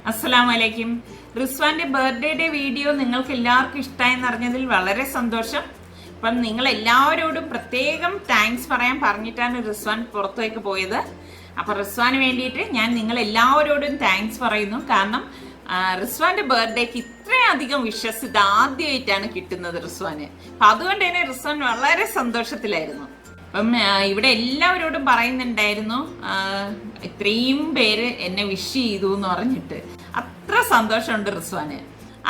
അസ്സലാമലൈക്കും. റിസ്വാന്റെ birthday day video നിങ്ങൾക്ക് എല്ലാവർക്കും ഇഷ്ടമായെന്ന് അറിഞ്ഞതിൽ വളരെ സന്തോഷം. അപ്പം നിങ്ങൾ എല്ലാവരോടും പ്രത്യേകം താങ്ക്സ് പറയാൻ പറഞ്ഞിട്ടാണ് റിസ്വാൻ പുറത്തേക്ക് പോയത്. അപ്പം റിസ്വാന് വേണ്ടിയിട്ട് ഞാൻ നിങ്ങൾ എല്ലാവരോടും താങ്ക്സ് പറയുന്നു. കാരണം റിസ്വാന്റെ ബർത്ത്ഡേക്ക് ഇത്രയധികം വിഷസ് ഇത് ആദ്യമായിട്ടാണ് കിട്ടുന്നത് റിസ്വാന്. അപ്പം അതുകൊണ്ട് തന്നെ റിസ്വാൻ വളരെ സന്തോഷത്തിലായിരുന്നു. അപ്പം ഇവിടെ എല്ലാവരോടും പറയുന്നുണ്ടായിരുന്നു ഇത്രയും പേര് എന്നെ വിഷ് ചെയ്തു എന്ന് പറഞ്ഞിട്ട്. അത്ര സന്തോഷമുണ്ട് റിസ്വാന്.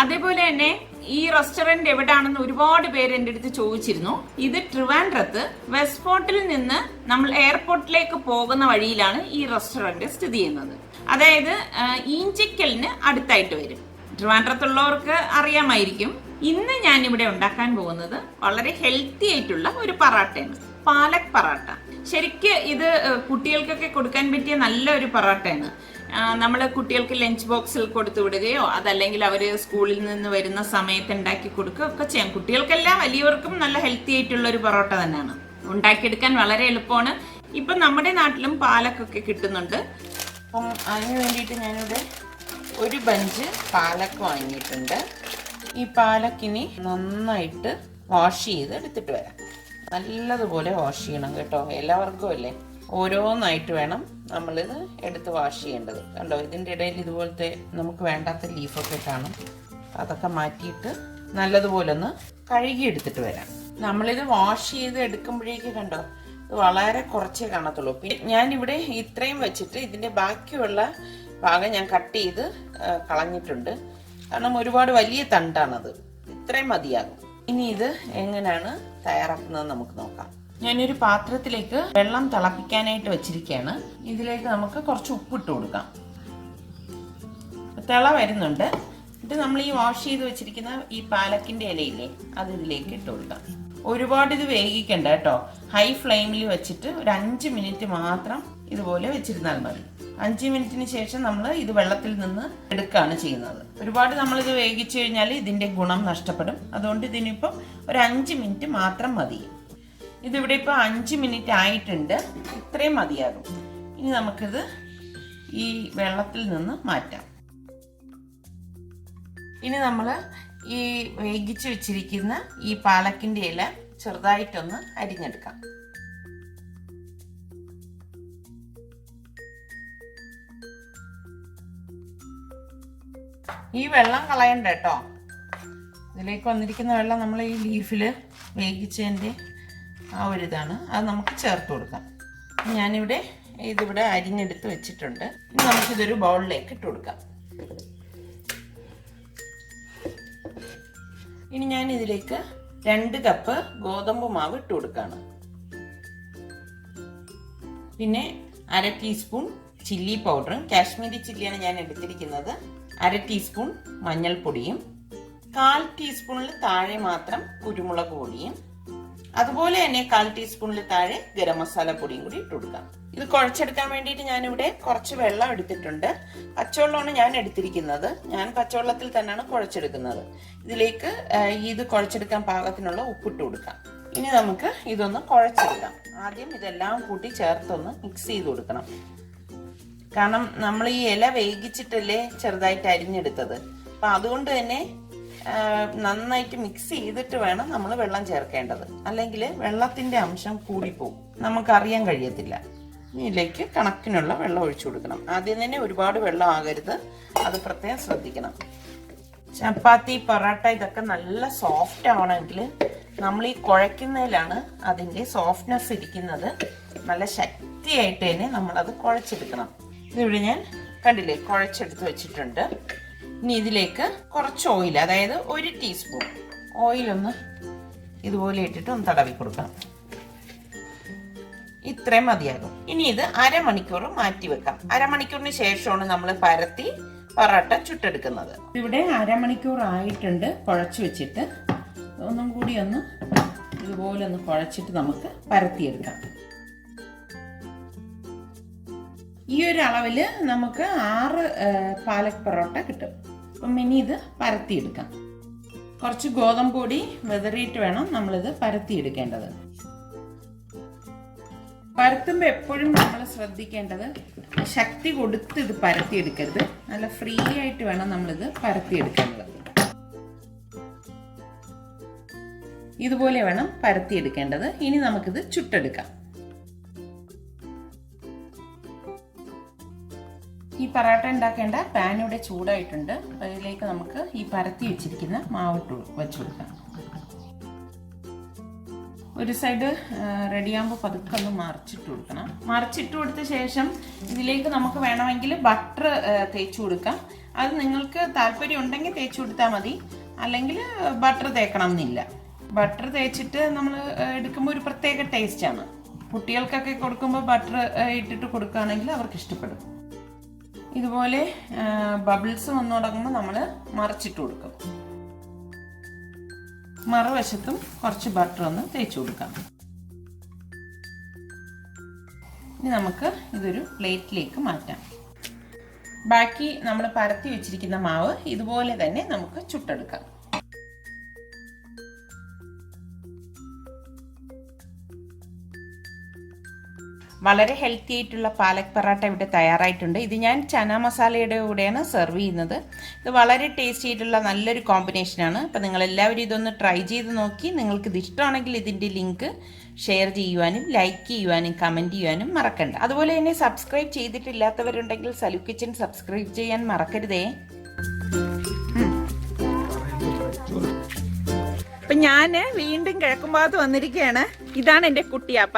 അതേപോലെ തന്നെ ഈ റെസ്റ്റോറൻറ്റ് എവിടെയാണെന്ന് ഒരുപാട് പേര് എൻ്റെ അടുത്ത് ചോദിച്ചിരുന്നു. ഇത് ട്രിവാൻഡ്രത്ത് വെസ്റ്റ് ഫോർട്ടിൽ നിന്ന് നമ്മൾ എയർപോർട്ടിലേക്ക് പോകുന്ന വഴിയിലാണ് ഈ റെസ്റ്റോറൻറ്റ് സ്ഥിതി ചെയ്യുന്നത്. അതായത് ഈഞ്ചക്കലിന് അടുത്തായിട്ട് വരും. ട്രിവാൻഡ്രത്തുള്ളവർക്ക് അറിയാമായിരിക്കും. ഇന്ന് ഞാനിവിടെ ഉണ്ടാക്കാൻ പോകുന്നത് വളരെ ഹെൽത്തി ആയിട്ടുള്ള ഒരു പറാട്ടയാണ്, പാലക് പറാട്ട. ശരിക്ക് ഇത് കുട്ടികൾക്കൊക്കെ കൊടുക്കാൻ പറ്റിയ നല്ലൊരു പറാട്ടയാണ്. നമ്മൾ കുട്ടികൾക്ക് ലഞ്ച് ബോക്സിൽ കൊടുത്തു വിടുകയോ അതല്ലെങ്കിൽ അവർ സ്കൂളിൽ നിന്ന് വരുന്ന സമയത്ത് ഉണ്ടാക്കി കൊടുക്കുകയോ ഒക്കെ ചെയ്യാം. കുട്ടികൾക്കെല്ലാം വലിയവർക്കും നല്ല ഹെൽത്തി ആയിട്ടുള്ള ഒരു പൊറോട്ട തന്നെയാണ്. ഉണ്ടാക്കിയെടുക്കാൻ വളരെ എളുപ്പമാണ്. ഇപ്പം നമ്മുടെ നാട്ടിലും പാലക്കൊക്കെ കിട്ടുന്നുണ്ട്. അപ്പം അതിന് വേണ്ടിയിട്ട് ഞാനിവിടെ ഒരു ബഞ്ച് പാലക്ക് വാങ്ങിയിട്ടുണ്ട്. ഈ പാലക്കിനി നന്നായിട്ട് വാഷ് ചെയ്ത് എടുത്തിട്ട് വരാം. നല്ലതുപോലെ വാഷ് ചെയ്യണം കേട്ടോ. എല്ലാവർക്കും അല്ലേ, ഓരോന്നായിട്ട് വേണം നമ്മളിത് എടുത്ത് വാഷ് ചെയ്യേണ്ടത്. കണ്ടോ, ഇതിൻ്റെ ഇടയിൽ ഇതുപോലത്തെ നമുക്ക് വേണ്ടാത്ത ലീഫൊക്കെ കാണും. അതൊക്കെ മാറ്റിയിട്ട് നല്ലതുപോലെ ഒന്ന് കഴുകി എടുത്തിട്ട് വരാം. നമ്മളിത് വാഷ് ചെയ്ത് എടുക്കുമ്പോഴേക്ക് കണ്ടോ, ഇത് വളരെ കുറച്ചേ കാണത്തുള്ളൂ. പിന്നെ ഞാനിവിടെ ഇത്രയും വെച്ചിട്ട് ഇതിൻ്റെ ബാക്കിയുള്ള ഭാഗം ഞാൻ കട്ട് ചെയ്ത് കളഞ്ഞിട്ടുണ്ട്. കാരണം ഒരുപാട് വലിയ തണ്ടാണത്. ഇത്രയും മതിയാകും. ഇനി ഇത് എങ്ങനെയാണ് തയ്യാറാക്കുന്നത് നമുക്ക് നോക്കാം. ഞാനൊരു പാത്രത്തിലേക്ക് വെള്ളം തിളപ്പിക്കാനായിട്ട് വെച്ചിരിക്കുകയാണ്. ഇതിലേക്ക് നമുക്ക് കുറച്ച് ഉപ്പിട്ട് കൊടുക്കാം. തിള വരുന്നുണ്ട്. എന്നിട്ട് നമ്മൾ ഈ വാഷ് ചെയ്ത് വെച്ചിരിക്കുന്ന ഈ പാലക്കിന്റെ ഇലയില്ലേ, അത് ഇതിലേക്ക് ഇട്ട് കൊടുക്കാം. ഒരുപാട് ഇത് വേവിക്കണ്ട കേട്ടോ. ഹൈ ഫ്ലെയിമിൽ വെച്ചിട്ട് ഒരു 5 മിനിറ്റ് മാത്രം ഇതുപോലെ വെച്ചിരുന്നാൽ മതി. 5 മിനിറ്റിന് ശേഷം നമ്മൾ ഇത് വെള്ളത്തിൽ നിന്ന് എടുക്കുകയാണ് ചെയ്യുന്നത്. ഒരുപാട് നമ്മളിത് വേവിച്ചു കഴിഞ്ഞാൽ ഇതിൻ്റെ ഗുണം നഷ്ടപ്പെടും. അതുകൊണ്ട് ഇതിനിപ്പം ഒരു 5 മിനിറ്റ് മാത്രം മതി. ഇതിവിടെ ഇപ്പോൾ 5 മിനിറ്റ് ആയിട്ടുണ്ട്. ഇത്രയും മതിയാകും. ഇനി നമുക്കിത് ഈ വെള്ളത്തിൽ നിന്ന് മാറ്റാം. ഇനി നമ്മൾ ഈ വേവിച്ച് വെച്ചിരിക്കുന്ന ഈ പാലക്കിൻ്റെ ഇല ചെറുതായിട്ടൊന്ന് അരിഞ്ഞെടുക്കാം. ഈ വെള്ളം കളയണ്ട കേട്ടോ. ഇതിലേക്ക് വന്നിരിക്കുന്ന വെള്ളം നമ്മൾ ഈ ലീഫിൽ വേവിച്ചതിൻ്റെ ആ ഒരിതാണ്, അത് നമുക്ക് ചേർത്ത് കൊടുക്കാം. ഞാനിവിടെ ഇതിവിടെ അരിഞ്ഞെടുത്ത് വെച്ചിട്ടുണ്ട്. ഇനി നമുക്കിതൊരു ബൗളിലേക്ക് ഇട്ട് കൊടുക്കാം. ഇനി ഞാൻ ഇതിലേക്ക് 2 കപ്പ് ഗോതമ്പ് മാവ് ഇട്ട് കൊടുക്കുകയാണ്. പിന്നെ 1/2 ടീസ്പൂൺ ചില്ലി പൗഡറും, കാശ്മീരി ചില്ലിയാണ് ഞാൻ എടുത്തിരിക്കുന്നത്. 1/2 ടീസ്പൂൺ മഞ്ഞൾപ്പൊടിയും, 1/4 ടീസ്പൂണിൽ താഴെ മാത്രം കുരുമുളക് പൊടിയും, അതുപോലെ തന്നെ 1/4 ടീസ്പൂണിൽ താഴെ ഗരം മസാല പൊടിയും കൂടി ഇട്ട് കൊടുക്കാം. ഇത് കുഴച്ചെടുക്കാൻ വേണ്ടിയിട്ട് ഞാനിവിടെ കുറച്ച് വെള്ളം എടുത്തിട്ടുണ്ട്. പച്ചവെള്ളമാണ് ഞാൻ എടുത്തിരിക്കുന്നത്. ഞാൻ പച്ചവെള്ളത്തിൽ തന്നെയാണ് കുഴച്ചെടുക്കുന്നത്. ഇതിലേക്ക് ഇത് കുഴച്ചെടുക്കാൻ പാകത്തിനുള്ള ഉപ്പിട്ട് കൊടുക്കാം. ഇനി നമുക്ക് ഇതൊന്ന് കുഴച്ചെടുക്കാം. ആദ്യം ഇതെല്ലാം കൂട്ടി ചേർത്തൊന്ന് മിക്സ് ചെയ്ത് കൊടുക്കണം. കാരണം നമ്മൾ ഈ ഇല വേവിച്ചിട്ടല്ലേ ചെറുതായിട്ട് അരിഞ്ഞെടുത്തത്. അപ്പം അതുകൊണ്ട് തന്നെ നന്നായിട്ട് മിക്സ് ചെയ്തിട്ട് വേണം നമ്മൾ വെള്ളം ചേർക്കേണ്ടത്. അല്ലെങ്കിൽ വെള്ളത്തിൻ്റെ അംശം കൂടിപ്പോകും, നമുക്കറിയാൻ കഴിയത്തില്ല. ഇതിലേക്ക് കണക്കിനുള്ള വെള്ളം ഒഴിച്ചു കൊടുക്കണം. ആദ്യം തന്നെ ഒരുപാട് വെള്ളം ആകരുത്, അത് പ്രത്യേകം ശ്രദ്ധിക്കണം. ചപ്പാത്തി, പൊറോട്ട ഇതൊക്കെ നല്ല സോഫ്റ്റ് ആവണമെങ്കിൽ നമ്മൾ ഈ കുഴയ്ക്കുന്നതിലാണ് അതിൻ്റെ സോഫ്റ്റ്നെസ് ഇരിക്കുന്നത്. നല്ല ശക്തിയായിട്ട് തന്നെ നമ്മളത് കുഴച്ചെടുക്കണം. ഇതിവിടെ ഞാൻ കണ്ടില്ലേ കുഴച്ചെടുത്ത് വെച്ചിട്ടുണ്ട്. ഇനി ഇതിലേക്ക് കുറച്ച് ഓയിൽ, അതായത് 1 ടീസ്പൂൺ ഓയിലൊന്ന് ഇതുപോലെ ഇട്ടിട്ട് ഒന്ന് തടവി കൊടുക്കണം. ഇത്രയും മതിയാകും. ഇനി ഇത് അരമണിക്കൂർ മാറ്റി വെക്കാം. അരമണിക്കൂറിന് ശേഷമാണ് നമ്മൾ പരത്തി പൊറോട്ട ചുട്ടെടുക്കുന്നത്. ഇവിടെ അരമണിക്കൂർ ആയിട്ടുണ്ട് കുഴച്ച് വെച്ചിട്ട്. ഒന്നും കൂടി ഒന്ന് ഇതുപോലെ ഒന്ന് കുഴച്ചിട്ട് നമുക്ക് പരത്തിയെടുക്കാം. ഈ ഒരു അളവിൽ നമുക്ക് 6 പാലക് പൊറോട്ട കിട്ടും. അപ്പം ഇനി ഇത് പരത്തിയെടുക്കാം. കുറച്ച് ഗോതമ്പ് പൊടി വിതറിയിട്ട് വേണം നമ്മളിത് പരത്തിയെടുക്കേണ്ടത്. പരത്തുമ്പോൾ എപ്പോഴും നമ്മൾ ശ്രദ്ധിക്കേണ്ടത് ശക്തി കൊടുത്ത് ഇത് പരത്തിയെടുക്കരുത്. നല്ല ഫ്രീ ആയിട്ട് വേണം നമ്മളിത് പരത്തിയെടുക്കേണ്ടത്. ഇതുപോലെ വേണം പരത്തിയെടുക്കേണ്ടത്. ഇനി നമുക്കിത് ചുട്ടെടുക്കാം. ഈ പറാട്ട ഉണ്ടാക്കേണ്ട പാൻ ഇവിടെ ചൂടായിട്ടുണ്ട്. അതിലേക്ക് നമുക്ക് ഈ പരത്തി വെച്ചിരിക്കുന്ന മാവിട്ട് വെച്ച് കൊടുക്കാം. ഒരു സൈഡ് റെഡിയാകുമ്പോൾ പതുക്കെ ഒന്ന് മറിച്ചിട്ട് കൊടുക്കണം. മറിച്ചിട്ട് കൊടുത്ത ശേഷം ഇതിലേക്ക് നമുക്ക് വേണമെങ്കിൽ ബട്ടർ തേച്ച് കൊടുക്കാം. അത് നിങ്ങൾക്ക് താല്പര്യം ഉണ്ടെങ്കിൽ തേച്ച് കൊടുത്താൽ മതി, അല്ലെങ്കിൽ ബട്ടർ തേക്കണം എന്നില്ല. ബട്ടർ തേച്ചിട്ട് നമ്മൾ എടുക്കുമ്പോൾ ഒരു പ്രത്യേക ടേസ്റ്റാണ്. കുട്ടികൾക്കൊക്കെ കൊടുക്കുമ്പോൾ ബട്ടർ ഇട്ടിട്ട് കൊടുക്കുകയാണെങ്കിൽ അവർക്ക് ഇഷ്ടപ്പെടും. ഇതുപോലെ ബബിൾസ് വന്നു തുടങ്ങുമ്പോൾ നമ്മൾ മറിച്ചിട്ട് കൊടുക്കും. മറുവശത്തും കുറച്ച് ബട്ടർ ഒന്ന് തേച്ച് കൊടുക്കാം. ഇനി നമുക്ക് ഇതൊരു പ്ലേറ്റിലേക്ക് മാറ്റാം. ബാക്കി നമ്മൾ പരത്തി വെച്ചിരിക്കുന്ന മാവ് ഇതുപോലെ തന്നെ നമുക്ക് ചുട്ടെടുക്കാം. വളരെ ഹെൽത്തി ആയിട്ടുള്ള പാലക് പറാട്ട ഇവിടെ തയ്യാറായിട്ടുണ്ട്. ഇത് ഞാൻ ചന മസാലയുടെ കൂടെയാണ് സെർവ് ചെയ്യുന്നത്. ഇത് വളരെ ടേസ്റ്റി ആയിട്ടുള്ള നല്ലൊരു കോമ്പിനേഷനാണ്. അപ്പോൾ നിങ്ങളെല്ലാവരും ഇതൊന്ന് ട്രൈ ചെയ്ത് നോക്കി. നിങ്ങൾക്കിത് ഇഷ്ടമാണെങ്കിൽ ഇതിൻ്റെ ലിങ്ക് ഷെയർ ചെയ്യുവാനും ലൈക്ക് ചെയ്യുവാനും കമൻറ്റ് ചെയ്യാനും മറക്കണ്ട. അതുപോലെ തന്നെ സബ്സ്ക്രൈബ് ചെയ്തിട്ടില്ലാത്തവരുണ്ടെങ്കിൽ സലു കിച്ചൻ സബ്സ്ക്രൈബ് ചെയ്യാൻ മറക്കരുതേ. അപ്പം ഞാൻ വീണ്ടും കിഴക്കുംഭാഗത്ത് വന്നിരിക്കുകയാണ്. ഇതാണ് എൻ്റെ കുട്ടിയാപ്പ.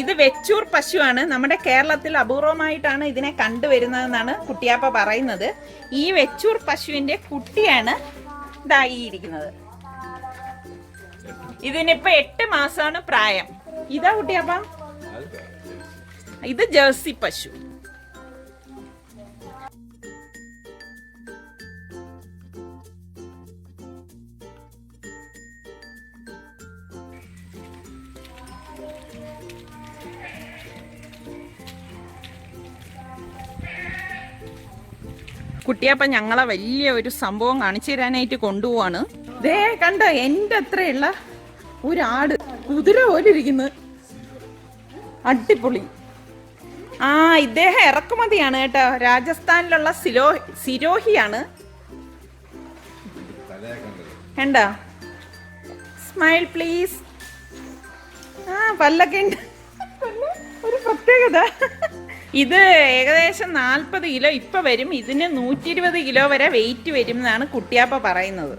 ഇത് വെച്ചൂർ പശുവാണ്. നമ്മുടെ കേരളത്തിൽ അപൂർവമായിട്ടാണ് ഇതിനെ കണ്ടുവരുന്നതെന്നാണ് കുട്ടിയാപ്പ പറയുന്നത്. ഈ വെച്ചൂർ പശുവിന്റെ കുട്ടിയാണ് ഇതായിരിക്കുന്നത്. ഇതിനിപ്പോ 8 മാസമാണ് പ്രായം. ഇതാ കുട്ടിയാപ്പ, ഇത് ജേഴ്സി പശു. കുട്ടിയപ്പ ഞങ്ങളെ വലിയ ഒരു സംഭവം കാണിച്ചു തരാനായിട്ട് കൊണ്ടുപോവാണ്. ദേ കണ്ടോ, എൻ്റെ അത്രയുള്ള ഒരാട് കുതിര പോലെ ഇരിക്കുന്നു. അടിപൊളി. ഇദ്ദേഹം ഇറക്കുമതിയാണ് കേട്ടോ. രാജസ്ഥാനിലുള്ള സിരോഹിയാണ്. കണ്ടോ, സ്മൈൽ പ്ലീസ്. പല്ലൊക്കെ ഉണ്ട്. ഒരു പ്രത്യേകത. ഇത് ഏകദേശം 40 കിലോ ഇപ്പൊ വരും. ഇതിന് 120 കിലോ വരെ വെയിറ്റ് വരും എന്നാണ് കുട്ടിയാപ്പ പറയുന്നത്.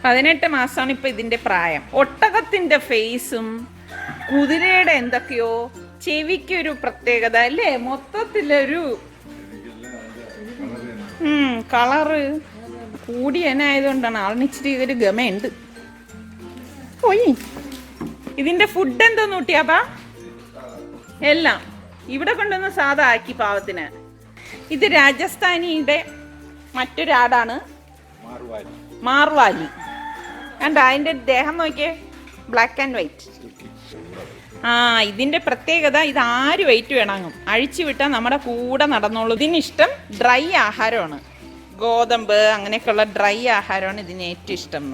18 മാസമാണ് ഇപ്പൊ ഇതിന്റെ പ്രായം. ഒട്ടകത്തിന്റെ ഫേസും കുതിരയുടെ എന്തൊക്കെയോ, ചെവിക്കൊരു പ്രത്യേകത അല്ലേ, മൊത്തത്തിലൊരു കളറ് കൂടിയനായതുകൊണ്ടാണ് ആളിനിച്ചിട്ട് ഇതൊരു ഗമയുണ്ട്. പോയി ഇതിന്റെ ഫുഡ് എന്തോന്ന് കുട്ടിയാപ്പ? എല്ലാം ഇവിടെ കൊണ്ടുവന്ന് സാധാ ആക്കി പാവത്തിന്. ഇത് രാജസ്ഥാനിയുടെ മറ്റൊരാടാണ്, മാർവാലി. കണ്ട അതിന്റെ ദേഹം നോക്കിയേ, ബ്ലാക്ക് ആൻഡ് വൈറ്റ്. ഇതിന്റെ പ്രത്യേകത, ഇത് ആര് വെയിറ്റ് വേണമെങ്കിലും അഴിച്ചു വിട്ടാൽ നമ്മുടെ കൂടെ നടന്നോളൂ. ഇതിനിഷ്ടം ഡ്രൈ ആഹാരമാണ്. ഗോതമ്പ് അങ്ങനെയൊക്കെയുള്ള ഡ്രൈ ആഹാരമാണ് ഇതിന് ഏറ്റവും ഇഷ്ടം.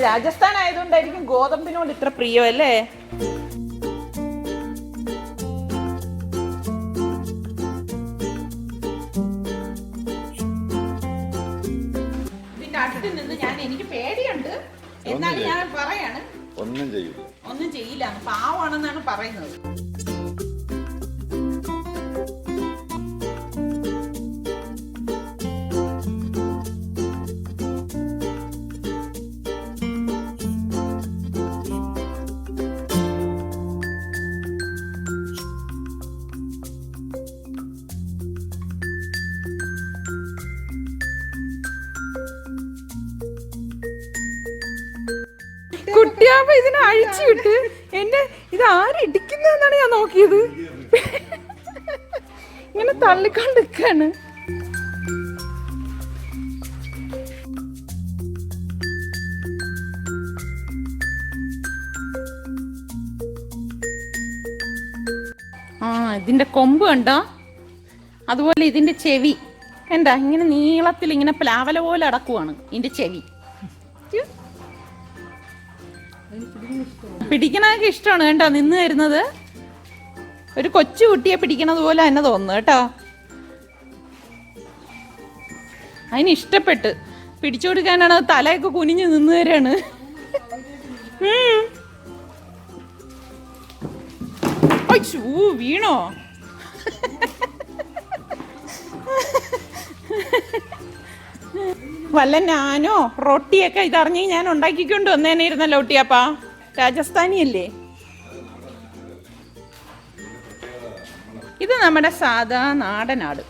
രാജസ്ഥാൻ ആയതുകൊണ്ടായിരിക്കും ഗോതമ്പിനോട് ഇത്ര പ്രിയമല്ലേ. എനിക്ക് പേടിയുണ്ട്, എന്നാലും ഞാൻ പറയാണ് ഒന്നും ചെയ്യില്ല, പാവാണെന്നാണ് പറയുന്നത്. കുട്ടിയാപ്പ ഇതിനെ അഴിച്ചു വിട്ട് എന്നെ ഇത് ആരിടിക്കുന്നതെന്നാണ് ഞാൻ നോക്കിയത്. ഇങ്ങനെ തള്ളിക്കൊണ്ടിരിക്കാണ്. ഇതിന്റെ കൊമ്പ് കണ്ടോ, അതുപോലെ ഇതിന്റെ ചെവി കണ്ടാ, ഇങ്ങനെ നീളത്തിൽ ഇങ്ങനെ പ്ലാവല പോലെ അടക്കുവാണ് ഇതിന്റെ ചെവി. പിടിക്കണതൊക്കെ ഇഷ്ടമാണ് കേട്ടോ, നിന്ന് വരുന്നത് ഒരു കൊച്ചു കുട്ടിയെ പിടിക്കണത് പോലെ തന്നെ തോന്നുന്നു കേട്ടോ. അതിന് ഇഷ്ടപ്പെട്ട് പിടിച്ചു കൊടുക്കാനാണ് തലയൊക്കെ കുനിഞ്ഞ് നിന്ന് തരാണ്. വീണോ? വല്ല നാനോ റൊട്ടിയൊക്കെ ഇതറിഞ്ഞ് ഞാൻ ഉണ്ടാക്കിക്കൊണ്ട് വന്നേനെ ഇരുന്നല്ലോ ഒട്ടിയപ്പാ. രാജസ്ഥാനിയല്ലേ ഇത്? നമ്മുടെ സാധാ നാടനാട്.